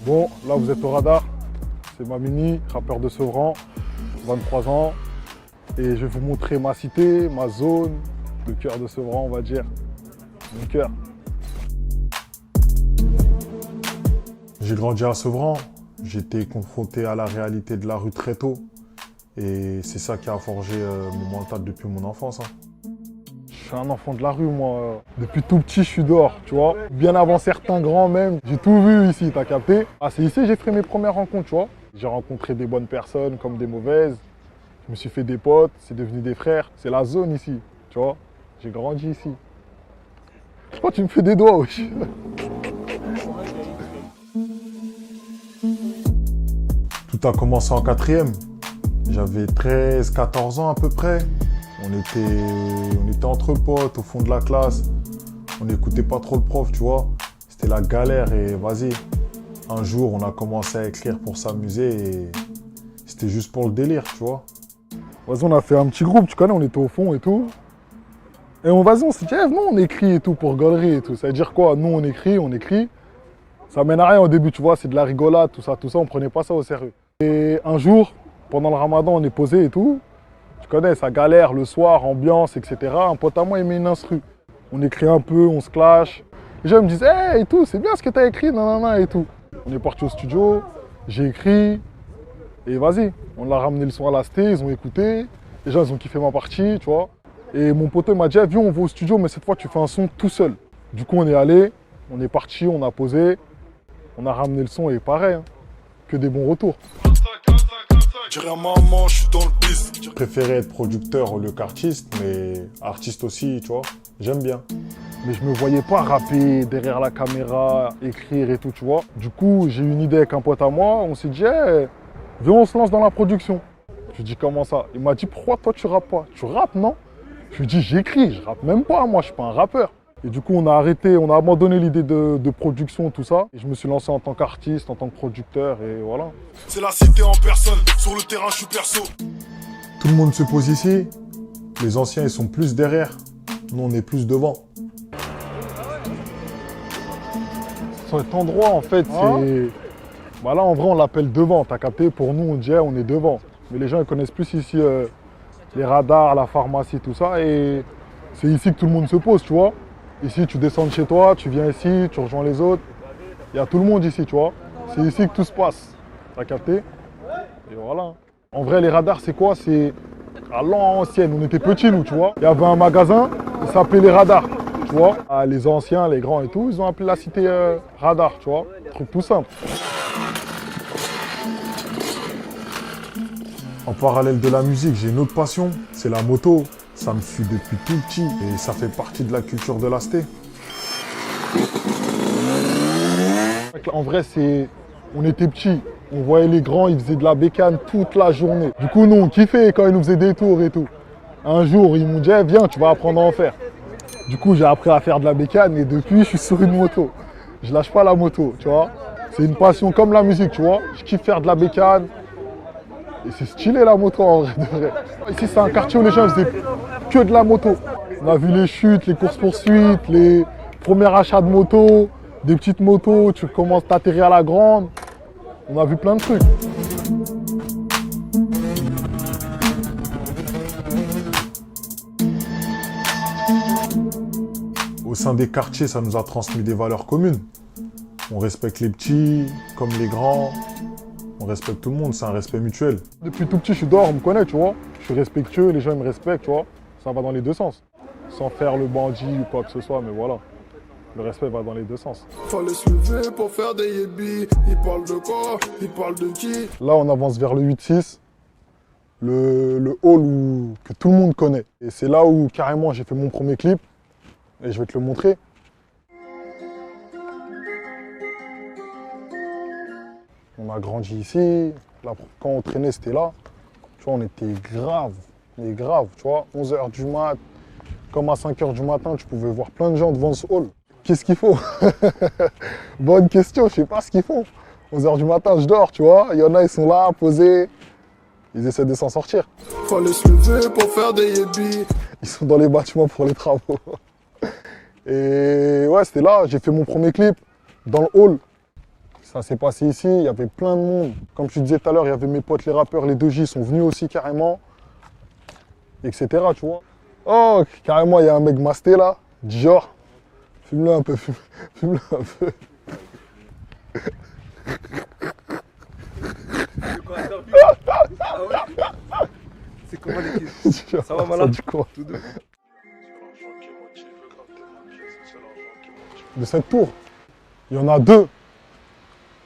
Bon, là vous êtes au radar. C'est Mamini, rappeur de Sevran, 23 ans. Et je vais vous montrer ma cité, ma zone, le cœur de Sevran, on va dire. Mon cœur. J'ai grandi à Sevran. J'étais confronté à la réalité de la rue très tôt. Et c'est ça qui a forgé mon mental depuis mon enfance. Je suis un enfant de la rue, moi. Depuis tout petit, je suis dehors, tu vois. Bien avant certains grands même. J'ai tout vu ici, t'as capté? Ah, c'est ici que j'ai fait mes premières rencontres, tu vois. J'ai rencontré des bonnes personnes comme des mauvaises. Je me suis fait des potes, c'est devenu des frères. C'est la zone ici, tu vois. J'ai grandi ici. Pourquoi tu me fais des doigts, wesh? Tout a commencé en quatrième. J'avais 13-14 ans à peu près. On était entre potes au fond de la classe. On n'écoutait pas trop le prof, tu vois. C'était la galère et vas-y. Un jour, on a commencé à écrire pour s'amuser et c'était juste pour le délire, tu vois. Vas-y, on a fait un petit groupe, tu connais, on était au fond et tout. Et on s'est dit, eh, nous on écrit et tout pour gaulerie et tout. Ça veut dire quoi? Nous on écrit. Ça mène à rien au début, tu vois, c'est de la rigolade, tout ça, on prenait pas ça au sérieux. Et un jour, pendant le ramadan, on est posé et tout. Tu connais, ça galère le soir, ambiance, etc. Un pote à moi, il met une instru. On écrit un peu, on se clash. Les gens me disent, hey, et tout, c'est bien ce que t'as écrit, nanana, et tout. On est parti au studio, j'ai écrit, et vas-y. On l'a ramené le son à la sté, ils ont écouté. Les gens, ils ont kiffé ma partie, tu vois. Et mon pote m'a dit, viens, on va au studio, mais cette fois, tu fais un son tout seul. Du coup, on est allé, on est parti, on a posé, on a ramené le son, et pareil, hein, que des bons retours. Maman, je suis dans le bis. Je préférais être producteur au lieu qu'artiste, mais artiste aussi, tu vois, j'aime bien. Mais je me voyais pas rapper derrière la caméra, écrire et tout, tu vois. Du coup, j'ai eu une idée avec un pote à moi, on s'est dit, hey, viens, on se lance dans la production. Je lui dis, comment ça? Il m'a dit, pourquoi toi tu rappes pas? Tu rappes, non? Je lui dis, j'écris, je rappe même pas, moi, je suis pas un rappeur. Et du coup, on a arrêté, on a abandonné l'idée de production, tout ça. Et je me suis lancé en tant qu'artiste, en tant que producteur, et voilà. C'est la cité en personne, sur le terrain, je suis perso. Tout le monde se pose ici. Les anciens, ils sont plus derrière. Nous, on est plus devant. Cet endroit, en fait, c'est... Bah là, en vrai, on l'appelle devant, t'as capté? Pour nous, on dit, on est devant. Mais les gens, ils connaissent plus ici les radars, la pharmacie, tout ça. Et c'est ici que tout le monde se pose, tu vois. Ici, tu descends de chez toi, tu viens ici, tu rejoins les autres. Il y a tout le monde ici, tu vois. C'est ici que tout se passe. T'as capté? Et voilà. En vrai, les radars, c'est quoi? C'est à l'ancienne. On était petits, nous, tu vois. Il y avait un magasin, il s'appelait les radars, tu vois. Ah, les anciens, les grands et tout, ils ont appelé la cité radar, tu vois. Truc tout simple. En parallèle de la musique, j'ai une autre passion, c'est la moto. Ça me suit depuis tout petit et ça fait partie de la culture de la cité. En vrai, on était petits. On voyait les grands, ils faisaient de la bécane toute la journée. Du coup, nous, on kiffait quand ils nous faisaient des tours et tout. Un jour, ils m'ont dit, viens, tu vas apprendre à en faire. Du coup, j'ai appris à faire de la bécane et depuis, je suis sur une moto. Je lâche pas la moto, tu vois. C'est une passion comme la musique, tu vois. Je kiffe faire de la bécane. Et c'est stylé la moto en vrai, de vrai. Ici, c'est un quartier où les gens faisaient que de la moto. On a vu les chutes, les courses-poursuites, les premiers achats de motos, des petites motos, tu commences à t'atterrir à la grande. On a vu plein de trucs. Au sein des quartiers, ça nous a transmis des valeurs communes. On respecte les petits comme les grands. On respecte tout le monde, c'est un respect mutuel. Depuis tout petit, je suis dehors, on me connaît, tu vois. Je suis respectueux, les gens ils me respectent, tu vois. Ça va dans les deux sens. Sans faire le bandit ou quoi que ce soit, mais voilà. Le respect va dans les deux sens. Fallait se lever pour faire des yébis. Ils parlent de quoi? Ils parlent de qui? Là, on avance vers le 8-6. Le hall que tout le monde connaît. Et c'est là où carrément j'ai fait mon premier clip. Et je vais te le montrer. On a grandi ici. Là, quand on traînait, c'était là. Tu vois, on était grave. Mais grave, tu vois. 11h du mat. Comme à 5h du matin, tu pouvais voir plein de gens devant ce hall. Qu'est-ce qu'il faut? Bonne question, je sais pas ce qu'ils font. 11h du matin, je dors, tu vois. Il y en a, ils sont là, posés. Ils essaient de s'en sortir. Fallait se lever pour faire des yébis. Ils sont dans les bâtiments pour les travaux. Et ouais, c'était là, j'ai fait mon premier clip dans le hall. Ça s'est passé ici, il y avait plein de monde. Comme je te disais tout à l'heure, il y avait mes potes, les rappeurs, les 2J sont venus aussi carrément, etc. Tu vois. Oh, carrément, il y a un mec masté là, Dior. Fume-le un peu, fume-le un peu. C'est comment l'équipe? Ça va, voilà. Ça dit quoi? De cette tour, il y en a deux.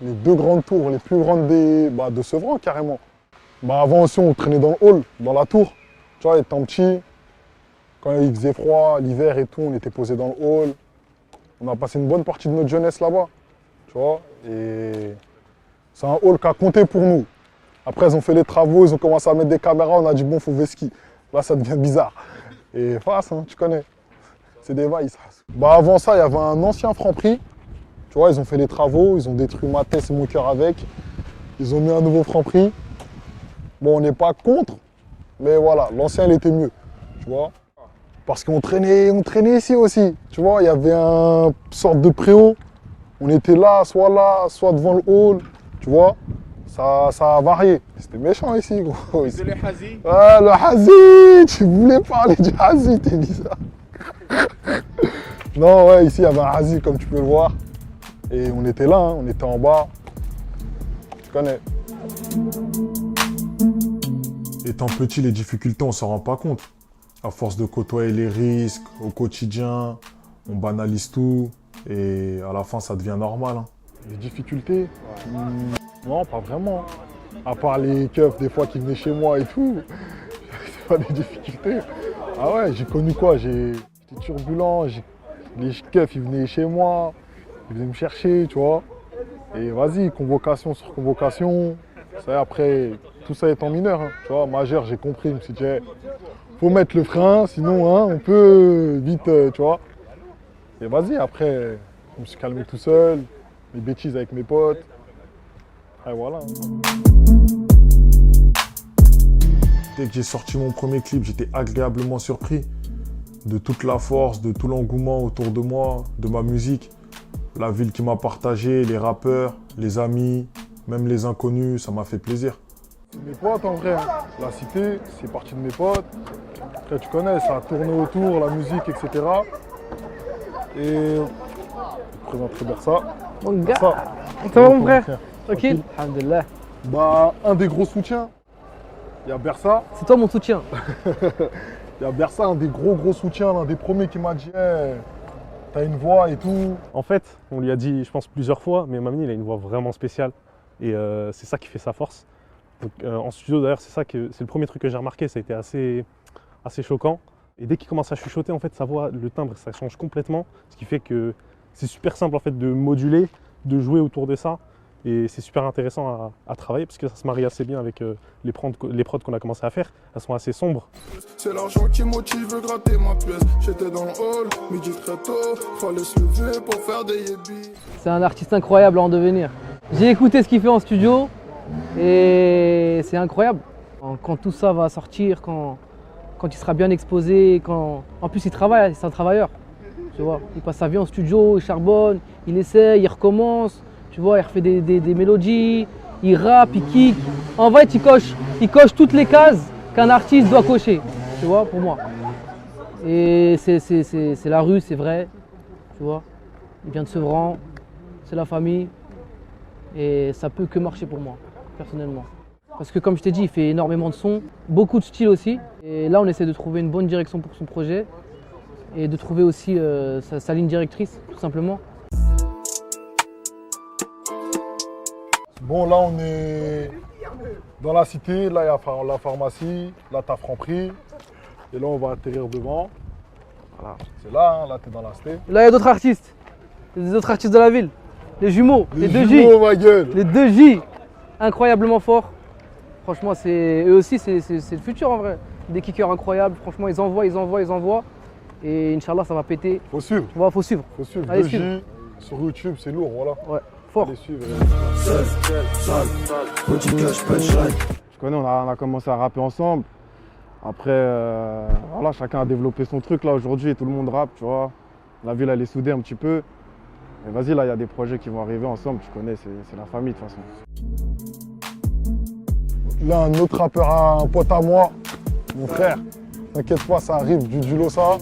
Les deux grandes tours, les plus grandes de Sevran carrément. Avant aussi, on traînait dans le hall, dans la tour. Tu vois, étant petit, quand il faisait froid, l'hiver et tout, on était posé dans le hall. On a passé une bonne partie de notre jeunesse là-bas. Tu vois, et c'est un hall qui a compté pour nous. Après, ils ont fait les travaux, ils ont commencé à mettre des caméras, on a dit bon, faut Veski. Là, ça devient bizarre. Et face, hein, tu connais. C'est des vailles, ça. Avant ça, il y avait un ancien Franprix. Tu vois, ils ont fait les travaux, ils ont détruit ma tête et mon cœur avec. Ils ont mis un nouveau Franprix. Bon, on n'est pas contre, mais voilà, l'ancien, il était mieux. Tu vois. Parce qu'on traînait ici aussi. Tu vois, il y avait une sorte de préau. On était là, soit devant le hall. Tu vois. Ça a varié. C'était méchant ici, gros. C'est le Hazi. Ah, le Hazi! Tu voulais parler du Hazi, t'es bizarre. Non, ouais, ici, il y avait un Hazi, comme tu peux le voir. Et on était là, hein, on était en bas. Tu connais. Étant petit, les difficultés, on s'en rend pas compte. À force de côtoyer les risques au quotidien, on banalise tout. Et à la fin, ça devient normal. Hein. Les difficultés non, pas vraiment. À part les keufs, des fois, qui venaient chez moi et tout. C'est pas des difficultés. Ah ouais, j'ai connu quoi? J'étais turbulent. Les keufs, ils venaient chez moi. Ils venaient me chercher, tu vois. Et vas-y, convocation sur convocation. Ça, après, tout ça étant mineur. Hein, tu vois, majeur, j'ai compris. Je me suis dit, faut mettre le frein, sinon, hein, on peut vite, tu vois. Et vas-y, après, je me suis calmé tout seul. Les bêtises avec mes potes. Et voilà. Dès que j'ai sorti mon premier clip, j'étais agréablement surpris de toute la force, de tout l'engouement autour de moi, de ma musique. La ville qui m'a partagé, les rappeurs, les amis, même les inconnus, ça m'a fait plaisir. Mes potes en vrai, hein. La cité, c'est parti de mes potes. Après tu connais, ça a tourné autour, la musique, etc. Et je te présenterai Bersa. Mon gars, Ça, ça va mon frère? Tranquille. Tranquille? Alhamdulillah. Un des gros soutiens, il y a Bersa. C'est toi mon soutien. Il y a Bersa, un des gros soutiens, l'un des premiers qui m'a dit hey, t'as une voix et tout. En fait, on lui a dit, je pense, plusieurs fois, mais Mamni, il a une voix vraiment spéciale. Et c'est ça qui fait sa force. Donc, en studio, d'ailleurs, c'est le premier truc que j'ai remarqué. Ça a été assez choquant. Et dès qu'il commence à chuchoter, en fait, sa voix, le timbre, ça change complètement. Ce qui fait que c'est super simple, en fait, de moduler, de jouer autour de ça. Et c'est super intéressant à travailler parce que ça se marie assez bien avec les prods qu'on a commencé à faire. Elles sont assez sombres. C'est l'argent qui motive, veut gratter ma pièce. J'étais dans le hall, midi très tôt. Fallait se lever pour faire des yébis. C'est un artiste incroyable à en devenir. J'ai écouté ce qu'il fait en studio et c'est incroyable. Quand tout ça va sortir, quand il sera bien exposé, en plus il travaille, c'est un travailleur. Tu vois, il passe sa vie en studio, il charbonne, il essaye, il recommence. Tu vois, il refait des mélodies, il rappe, il kick. En fait, il coche toutes les cases qu'un artiste doit cocher, tu vois, pour moi. Et c'est la rue, c'est vrai, tu vois. Il vient de Sevran, c'est la famille. Et ça peut que marcher pour moi, personnellement. Parce que comme je t'ai dit, il fait énormément de sons, beaucoup de styles aussi. Et là, on essaie de trouver une bonne direction pour son projet. Et de trouver aussi sa ligne directrice, tout simplement. Bon, là, on est dans la cité. Là, il y a la pharmacie. Là, t'as Franprix. Et là, on va atterrir devant. Voilà. C'est là, hein, là, t'es dans la cité. Et là, il y a d'autres artistes. Il y a des autres artistes de la ville. Les jumeaux, les 2J. jumeaux, ma gueule. Les 2J. Incroyablement forts. Franchement, eux aussi, c'est le futur en vrai. Des kickers incroyables. Franchement, ils envoient. Et Inch'Allah, ça va péter. Faut suivre. Tu vois, faut suivre. Faut suivre. Allez, 2J suivre. sur YouTube, c'est lourd, voilà. Ouais, fort. Allez suivre. Je connais, on a commencé à rapper ensemble. Après, voilà, chacun a développé son truc là aujourd'hui et tout le monde rappe, tu vois. La ville elle est soudée un petit peu. Mais vas-y, là, il y a des projets qui vont arriver ensemble, tu connais, c'est la famille de toute façon. Là, un autre rappeur, un pote à moi, mon frère. T'inquiète pas, ça arrive, du Losa.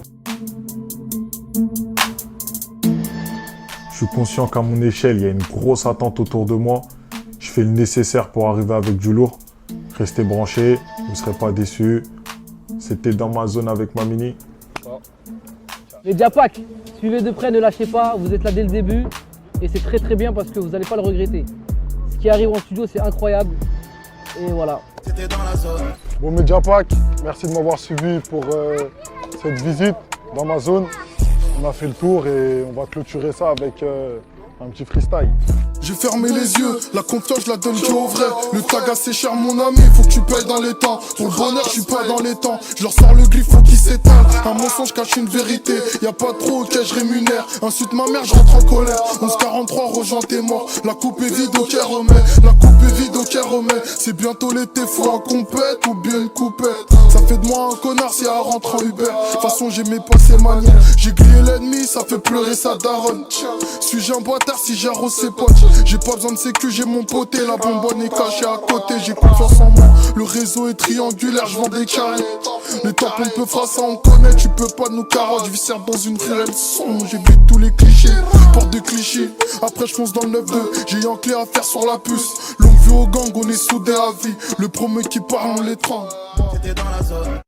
Je suis conscient qu'à mon échelle, il y a une grosse attente autour de moi. Je fais le nécessaire pour arriver avec du lourd. Restez branchés, vous ne serez pas déçus. C'était dans ma zone avec ma mini. Les Diapac, suivez de près, ne lâchez pas, vous êtes là dès le début. Et c'est très bien parce que vous n'allez pas le regretter. Ce qui arrive en studio, c'est incroyable. Et voilà. Bon, Mediapack, merci de m'avoir suivi pour cette visite dans ma zone. On a fait le tour et on va clôturer ça avec un petit freestyle. J'ai fermé les yeux, la confiance je la donne qu'au vrai. Le tag assez cher mon ami, faut que tu payes dans les temps. Pour le bonheur je suis pas dans les temps. Je leur sors le glyphe, faut qu'ils s'éteignent. Un mensonge cache une vérité, y a pas trop, ok je rémunère. Insulte ma mère, je rentre en colère. 11:43, rejoins tes morts. La coupe est vide, ok remet. La coupe est vide, ok remet. C'est bientôt l'été, faut un compète ou bien une coupette. Ça fait de moi un connard si elle rentre en Uber. De toute façon j'aimais pas ses manières. J'ai grillé l'ennemi, ça fait pleurer sa daronne. Suis-je un bâtard si j'arrose ses potes? J'ai pas besoin de sécu, j'ai mon poté. La bonbonne est cachée à côté, j'ai confiance en moi. Le réseau est triangulaire, je vends des carrés. Les tampons ne peuvent pas ça, on connaît. Tu peux pas nous carottes, je vis certes dans une ruelle sombre. J'évite tous les clichés, porte de clichés. Après je fonce dans le 9-2, j'ai un clé à faire sur la puce. Longue vue au gang, on est soudés à vie. Le premier qui parle, on l'étrangle. T'étais dans la zone.